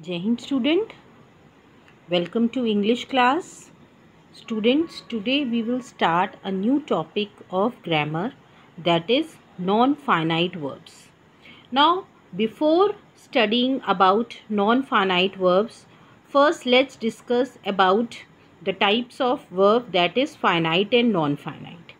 Jai Hind student, welcome to English class. Students, today we will start a new topic of grammar, that is non-finite verbs. Now, before studying about non-finite verbs, first let's discuss about the types of verb, that is finite and non-finite,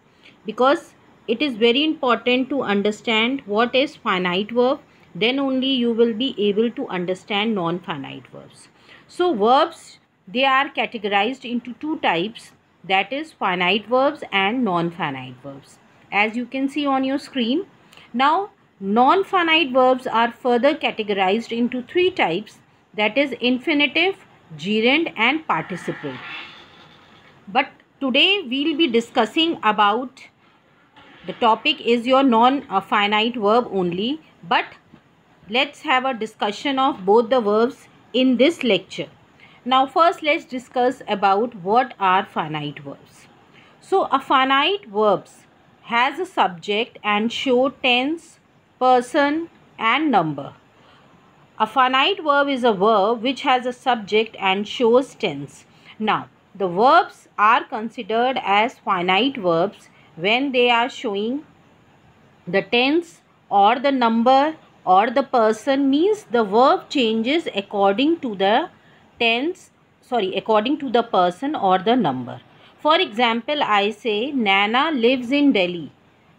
because it is very important to understand what is finite verb, then only you will be able to understand non-finite verbs. So verbs, they are categorized into two types, that is finite verbs and non-finite verbs, as you can see on your screen. Now non-finite verbs are further categorized into three types, that is infinitive, gerund and participle. But today we'll be discussing about, the topic is your non-finite verb only, but let's have a discussion of both the verbs in this lecture. Now first let's discuss about what are finite verbs. So a finite verbs has a subject and show tense, person and number. A finite verb is a verb which has a subject and shows tense. Now, the verbs are considered as finite verbs when they are showing the tense or the number or the person, means the verb changes according to the according to the person or the number. For example, I say Nana lives in Delhi.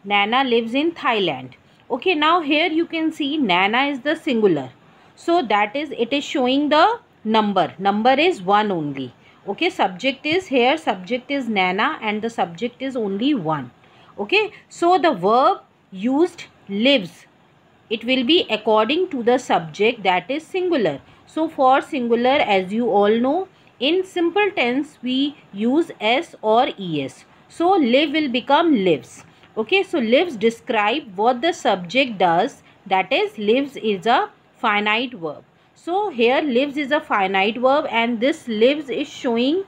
Nana lives in Thailand. Okay, now here you can see Nana is the singular. So that is, it is showing the number. Number is 1 only. Okay, subject is here, subject is Nana and the subject is only 1. Okay, so the verb used lives, it will be according to the subject, that is singular. So for singular, as you all know, in simple tense we use s or es. So live will become lives. Okay, so lives describe what the subject does, that is lives is a finite verb. So here lives is a finite verb and this lives is showing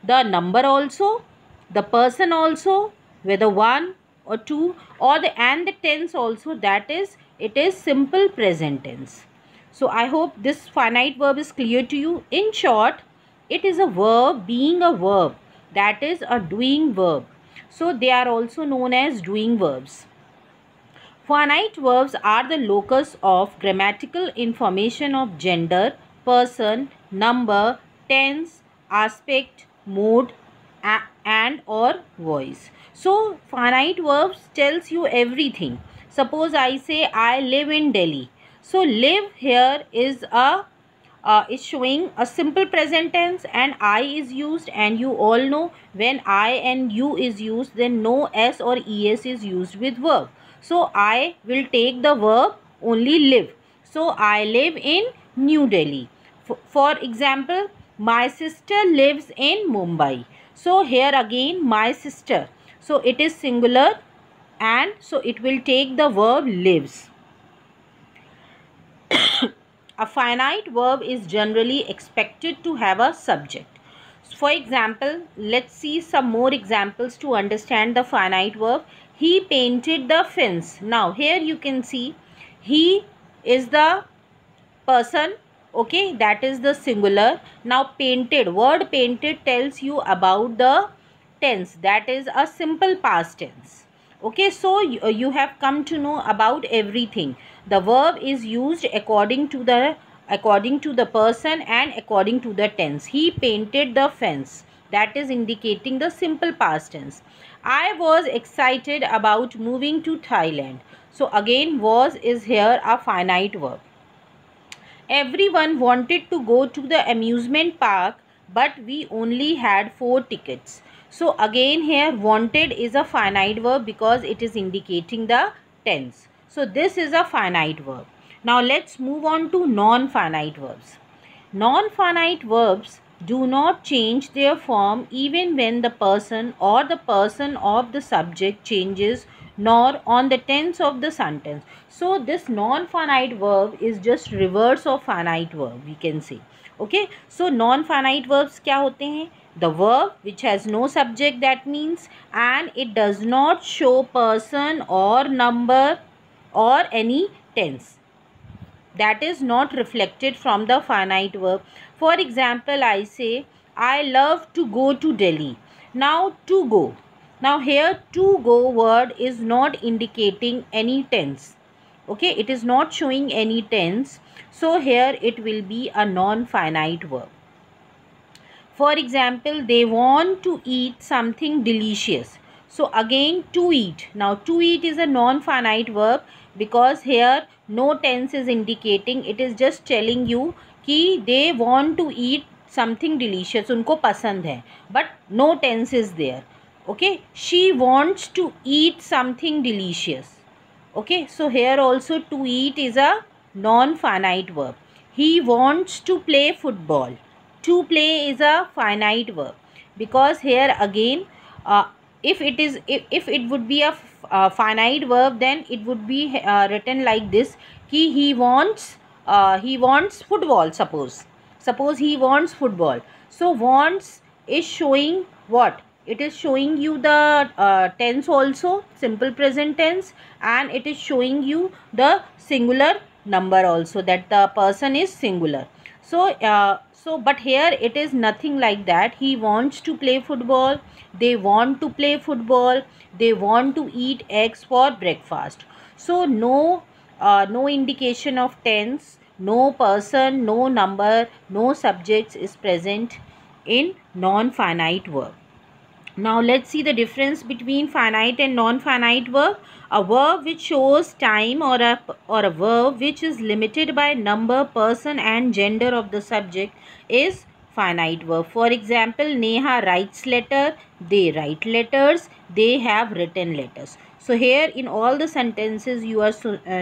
the number also, the person also, whether 1 or 2, or the and the tense also, that is it is simple present tense. So I hope this finite verb is clear to you. In short, it is a verb being a verb, that is a doing verb. So they are also known as doing verbs. Finite verbs are the locus of grammatical information of gender, person, number, tense, aspect, mode and or voice. So finite verbs tells you everything. Suppose I say I live in Delhi. So live here is showing a simple present tense and I is used, and you all know when I and you is used, then no s or es is used with verb. So I will take the verb only live. So I live in New Delhi. For example, my sister lives in Mumbai. So here again my sister. So it is singular and so it will take the verb lives. A finite verb is generally expected to have a subject. For example, let's see some more examples to understand the finite verb. He painted the fence. Now here you can see he is the person, okay, that is the singular. Now painted, word painted tells you about the tense, that is a simple past tense. Okay, so you have come to know about everything. The verb is used according to the person and according to the tense. He painted the fence, that is indicating the simple past tense. I was excited about moving to Thailand. So again was is here a finite verb. Everyone wanted to go to the amusement park, but we only had 4 tickets. So again here wanted is a finite verb because it is indicating the tense. So this is a finite verb. Now let's move on to non-finite verbs. Non-finite verbs do not change their form even when the person or the person of the subject changes, nor on the tense of the sentence. So this non-finite verb is just reverse of finite verb, we can say. Okay, so non-finite verbs क्या होते हैं? The verb which has no subject, that means, and it does not show person or number or any tense. that is not reflected from the finite verb. For example, I say, I love to go to Delhi. Now, to go. Now, here to go word is not indicating any tense. Okay, it is not showing any tense. So, here it will be a non-finite verb. For example, they want to eat something delicious. So again, to eat. Now to eat is a non-finite verb because here no tense is indicating. It is just telling you कि they want to eat something delicious. उनको पसंद है. But no tense is there. Okay. She wants to eat something delicious. Okay. So here also to eat is a non-finite verb. He wants to play football. To play is a finite verb because here again if it would be a finite verb, then it would be written like this कि he wants football. Suppose he wants football. So wants is showing what? It is showing you the tense also, simple present tense, and it is showing you the singular number also, that the person is singular. So but here it is nothing like that. He wants to play football. They want to play football. They want to eat eggs for breakfast. So no indication of tense, no person, no number, no subjects is present in non-finite verb. Now let's see the difference between finite and non-finite verb. A verb which shows time or a verb which is limited by number, person and gender of the subject is finite verb. For example, Neha writes letter, they write letters, they have written letters. So here in all the sentences you are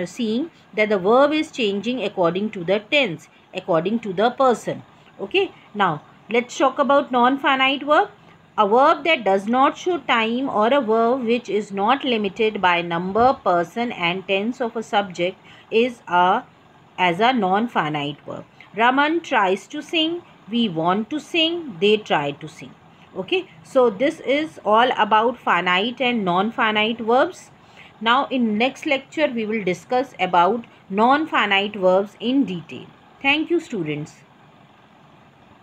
seeing that the verb is changing according to the tense, according to the person. Okay. Now let's talk about non-finite verb. A verb that does not show time or a verb which is not limited by number, person and tense of a subject is as a non-finite verb. Raman tries to sing, we want to sing, they try to sing. Okay, so this is all about finite and non-finite verbs. Now in next lecture we will discuss about non-finite verbs in detail. Thank you students.